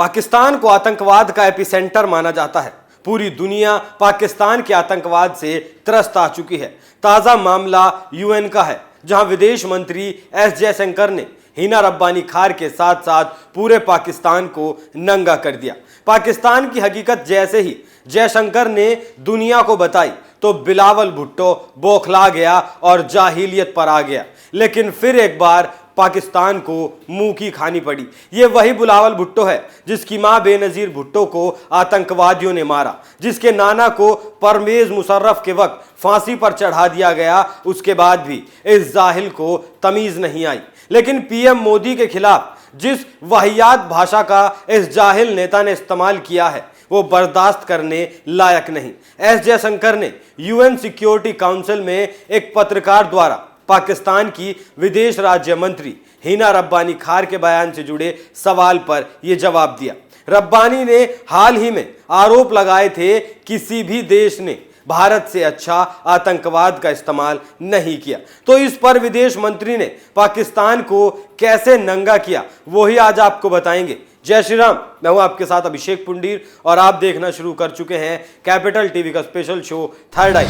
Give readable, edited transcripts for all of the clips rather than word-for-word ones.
पाकिस्तान को आतंकवाद का एपिसेंटर माना जाता है। पूरी दुनिया पाकिस्तान के आतंकवाद से त्रस्त आ चुकी है। ताजा मामला यूएन का है, जहां विदेश मंत्री एस जयशंकर ने हिना रब्बानी खार के साथ साथ पूरे पाकिस्तान को नंगा कर दिया। पाकिस्तान की हकीकत जैसे ही जयशंकर ने दुनिया को बताई तो बिलावल भुट्टो बौखला गया और जाहिलियत पर आ गया। लेकिन फिर एक बार पाकिस्तान को मुंह की खानी पड़ी। ये वही बिलावल भुट्टो है जिसकी मां बेनजीर भुट्टो को आतंकवादियों ने मारा, जिसके नाना को परवेज मुशर्रफ के वक्त फांसी पर चढ़ा दिया गया। उसके बाद भी इस जाहिल को तमीज नहीं आई। लेकिन पीएम मोदी के खिलाफ जिस वाहियात भाषा का इस जाहिल नेता ने इस्तेमाल किया है वो बर्दाश्त करने लायक नहीं। एस जयशंकर ने यूएन सिक्योरिटी काउंसिल में एक पत्रकार द्वारा पाकिस्तान की विदेश राज्य मंत्री हिना रब्बानी खार के बयान से जुड़े सवाल पर यह जवाब दिया। रब्बानी ने हाल ही में आरोप लगाए थे किसी भी देश ने भारत से अच्छा आतंकवाद का इस्तेमाल नहीं किया। तो इस पर विदेश मंत्री ने पाकिस्तान को कैसे नंगा किया वही आज आपको बताएंगे। जय श्री राम, मैं हूं आपके साथ अभिषेक पुंडीर और आप देखना शुरू कर चुके हैं कैपिटल टीवी का स्पेशल शो थर्ड आई।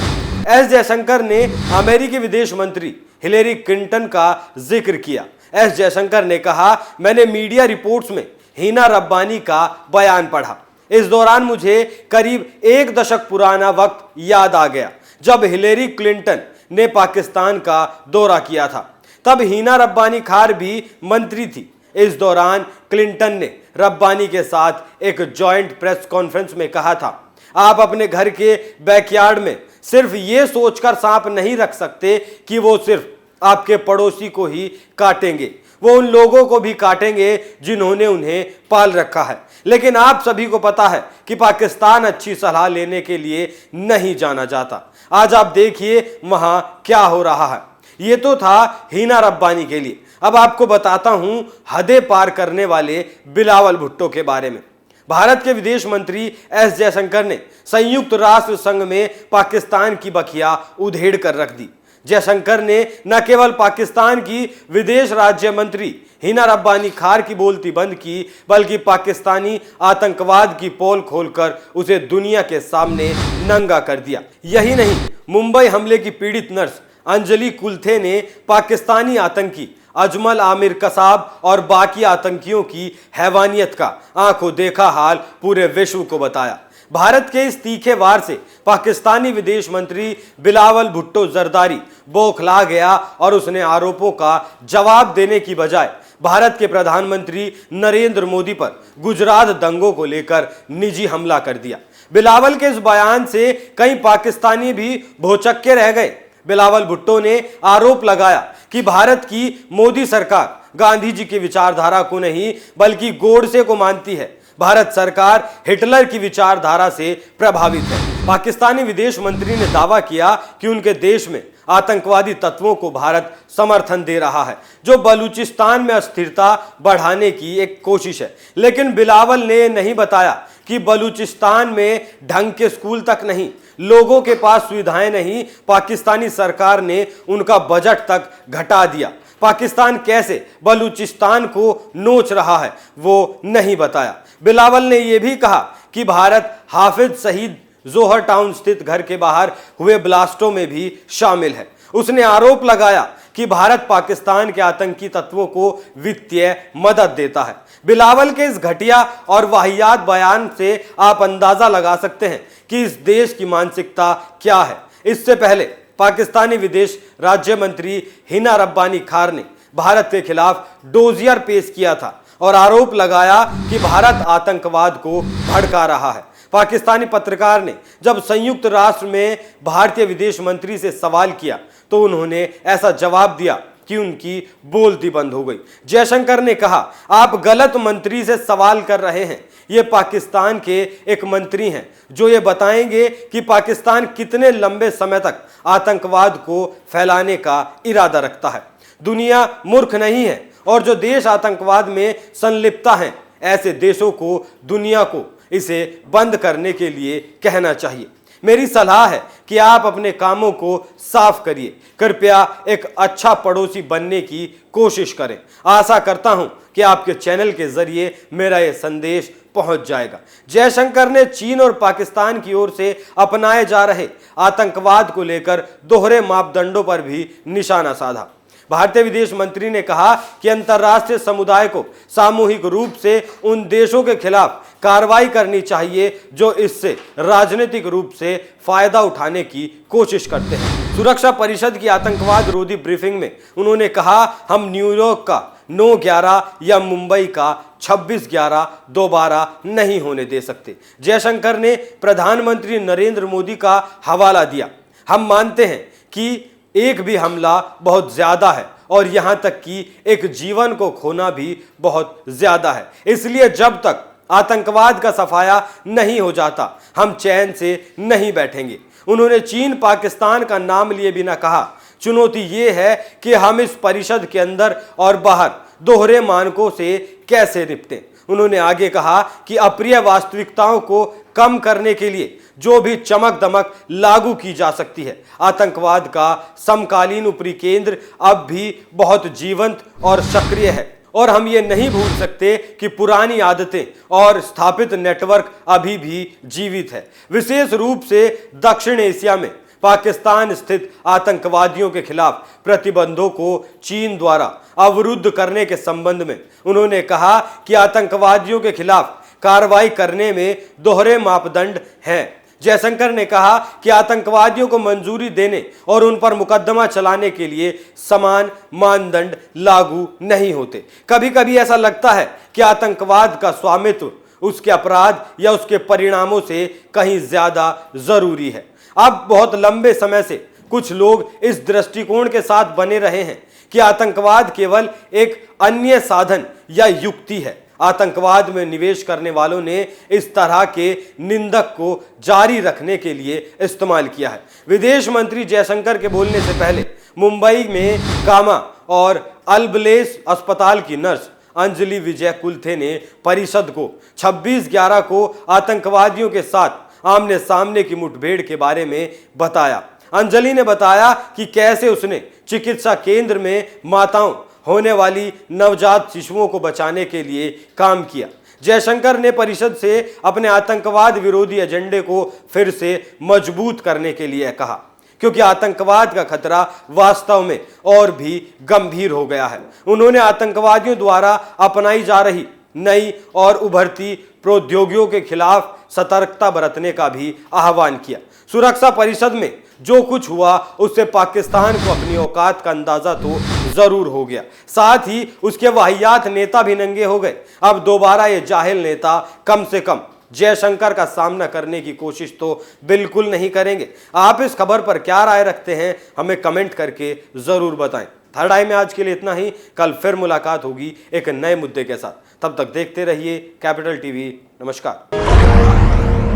एस जयशंकर ने अमेरिकी विदेश मंत्री हिलेरी क्लिंटन का जिक्र किया। एस जयशंकर ने कहा, मैंने मीडिया रिपोर्ट्स में हिना रब्बानी का बयान पढ़ा। इस दौरान मुझे करीब एक दशक पुराना वक्त याद आ गया जब हिलेरी क्लिंटन ने पाकिस्तान का दौरा किया था। तब हिना रब्बानी खार भी मंत्री थी। इस दौरान क्लिंटन ने रब्बानी के साथ एक जॉइंट प्रेस कॉन्फ्रेंस में कहा था, आप अपने घर के बैकयार्ड में सिर्फ ये सोचकर सांप नहीं रख सकते कि वो सिर्फ आपके पड़ोसी को ही काटेंगे, वो उन लोगों को भी काटेंगे जिन्होंने उन्हें पाल रखा है। लेकिन आप सभी को पता है कि पाकिस्तान अच्छी सलाह लेने के लिए नहीं जाना जाता। आज आप देखिए वहां क्या हो रहा है। ये तो था हिना रब्बानी के लिए। अब आपको बताता हूं हदें पार करने वाले बिलावल भुट्टो के बारे में। भारत के विदेश मंत्री एस जयशंकर ने संयुक्त राष्ट्र संघ में पाकिस्तान की बखिया उधेड़ कर रख दी। जयशंकर ने न केवल पाकिस्तान की विदेश राज्य मंत्री हिना रब्बानी खार की बोलती बंद की, बल्कि पाकिस्तानी आतंकवाद की पोल खोलकर उसे दुनिया के सामने नंगा कर दिया। यही नहीं, मुंबई हमले की पीड़ित नर्स अंजलि कुलथे ने पाकिस्तानी आतंकी अजमल आमिर कसाब और बाकी आतंकियों की हैवानियत का आंखों देखा हाल पूरे विश्व को बताया। भारत के इस तीखे वार से पाकिस्तानी विदेश मंत्री बिलावल भुट्टो जरदारी बौखला गया और उसने आरोपों का जवाब देने की बजाय भारत के प्रधानमंत्री नरेंद्र मोदी पर गुजरात दंगों को लेकर निजी हमला कर दिया। बिलावल के इस बयान से कई पाकिस्तानी भी भौचक्के रह गए। बिलावल भुट्टो ने आरोप लगाया कि भारत की मोदी सरकार गांधी जी की विचारधारा को नहीं बल्कि गोडसे को मानती है। भारत सरकार हिटलर की विचारधारा से प्रभावित है। पाकिस्तानी विदेश मंत्री ने दावा किया कि उनके देश में आतंकवादी तत्वों को भारत समर्थन दे रहा है, जो बलूचिस्तान में अस्थिरता बढ़ाने की एक कोशिश है। लेकिन बिलावल ने नहीं बताया कि बलूचिस्तान में ढंग के स्कूल तक नहीं, लोगों के पास सुविधाएं नहीं, पाकिस्तानी सरकार ने उनका बजट तक घटा दिया। पाकिस्तान कैसे बलूचिस्तान को नोच रहा है वो नहीं बताया। बिलावल ने यह भी कहा कि भारत हाफिज सईद जोहर टाउन स्थित घर के बाहर हुए ब्लास्टों में भी शामिल है। उसने आरोप लगाया कि भारत पाकिस्तान के आतंकी तत्वों को वित्तीय मदद देता है। बिलावल के इस घटिया और वाहियात बयान से आप अंदाजा लगा सकते हैं कि इस देश की मानसिकता क्या है। इससे पहले पाकिस्तानी विदेश राज्य मंत्री हिना रब्बानी खार ने भारत के खिलाफ डोजियर पेश किया था और आरोप लगाया कि भारत आतंकवाद को भड़का रहा है। पाकिस्तानी पत्रकार ने जब संयुक्त राष्ट्र में भारतीय विदेश मंत्री से सवाल किया तो उन्होंने ऐसा जवाब दिया कि उनकी बोलती बंद हो गई। जयशंकर ने कहा, आप गलत मंत्री से सवाल कर रहे हैं। ये पाकिस्तान के एक मंत्री हैं जो ये बताएंगे कि पाकिस्तान कितने लंबे समय तक आतंकवाद को फैलाने का इरादा रखता है। दुनिया मूर्ख नहीं है और जो देश आतंकवाद में संलिप्तता हैं ऐसे देशों को दुनिया को इसे बंद करने के लिए कहना चाहिए। मेरी सलाह है कि आप अपने कामों को साफ करिए। कृपया एक अच्छा पड़ोसी बनने की कोशिश करें। आशा करता हूं कि आपके चैनल के जरिए मेरा यह संदेश पहुंच जाएगा। जयशंकर ने चीन और पाकिस्तान की ओर से अपनाए जा रहे आतंकवाद को लेकर दोहरे मापदंडों पर भी निशाना साधा। भारतीय विदेश मंत्री ने कहा कि अंतर्राष्ट्रीय समुदाय को सामूहिक रूप से उन देशों के खिलाफ कार्रवाई करनी चाहिए जो इससे राजनीतिक रूप से फायदा उठाने की कोशिश करते हैं। सुरक्षा परिषद की आतंकवाद विरोधी ब्रीफिंग में उन्होंने कहा, हम न्यूयॉर्क का 9/11 या मुंबई का 26/11 दोबारा नहीं होने दे सकते। जयशंकर ने प्रधानमंत्री नरेंद्र मोदी का हवाला दिया, हम मानते हैं कि एक भी हमला बहुत ज्यादा है और यहां तक कि एक जीवन को खोना भी बहुत ज्यादा है, इसलिए जब तक आतंकवाद का सफाया नहीं हो जाता हम चैन से नहीं बैठेंगे। उन्होंने चीन पाकिस्तान का नाम लिए बिना कहा, चुनौती ये है कि हम इस परिषद के अंदर और बाहर दोहरे मानकों से कैसे निपटें। उन्होंने आगे कहा कि अप्रिय वास्तविकताओं को कम करने के लिए जो भी चमक दमक लागू की जा सकती है, आतंकवाद का समकालीन ऊपरी केंद्र अब भी बहुत जीवंत और सक्रिय है और हम ये नहीं भूल सकते कि पुरानी आदतें और स्थापित नेटवर्क अभी भी जीवित है। विशेष रूप से दक्षिण एशिया में पाकिस्तान स्थित आतंकवादियों के खिलाफ प्रतिबंधों को चीन द्वारा अवरुद्ध करने के संबंध में उन्होंने कहा कि आतंकवादियों के खिलाफ कार्रवाई करने में दोहरे मापदंड हैं। जयशंकर ने कहा कि आतंकवादियों को मंजूरी देने और उन पर मुकदमा चलाने के लिए समान मानदंड लागू नहीं होते। कभी कभी ऐसा लगता है कि आतंकवाद का स्वामित्व उसके अपराध या उसके परिणामों से कहीं ज्यादा जरूरी है। अब बहुत लंबे समय से कुछ लोग इस दृष्टिकोण के साथ बने रहे हैं कि आतंकवाद केवल एक अन्य साधन या युक्ति है। आतंकवाद में निवेश करने वालों ने इस तरह के निंदक को जारी रखने के लिए इस्तेमाल किया है। विदेश मंत्री जयशंकर के बोलने से पहले मुंबई में कामा और अल्बलेस अस्पताल की नर्स अंजलि विजय कुलथे ने परिषद को 26/11 को आतंकवादियों के साथ आमने सामने की मुठभेड़ के बारे में बताया। अंजलि ने बताया कि कैसे उसने चिकित्सा केंद्र में माताओं होने वाली नवजात शिशुओं को बचाने के लिए काम किया। जयशंकर ने परिषद से अपने आतंकवाद विरोधी एजेंडे को फिर से मजबूत करने के लिए कहा, क्योंकि आतंकवाद का खतरा वास्तव में और भी गंभीर हो गया है। उन्होंने आतंकवादियों द्वारा अपनाई जा रही नई और उभरती प्रौद्योगिकियों के खिलाफ सतर्कता बरतने का भी आह्वान किया। सुरक्षा परिषद में जो कुछ हुआ उससे पाकिस्तान को अपनी औकात का अंदाजा तो जरूर हो गया, साथ ही उसके वाहियात नेता भी नंगे हो गए। अब दोबारा ये जाहिल नेता कम से कम जयशंकर का सामना करने की कोशिश तो बिल्कुल नहीं करेंगे। आप इस खबर पर क्या राय रखते हैं हमें कमेंट करके जरूर बताएं। थर्ड आई में आज के लिए इतना ही। कल फिर मुलाकात होगी एक नए मुद्दे के साथ। तब तक देखते रहिए कैपिटल टीवी। नमस्कार।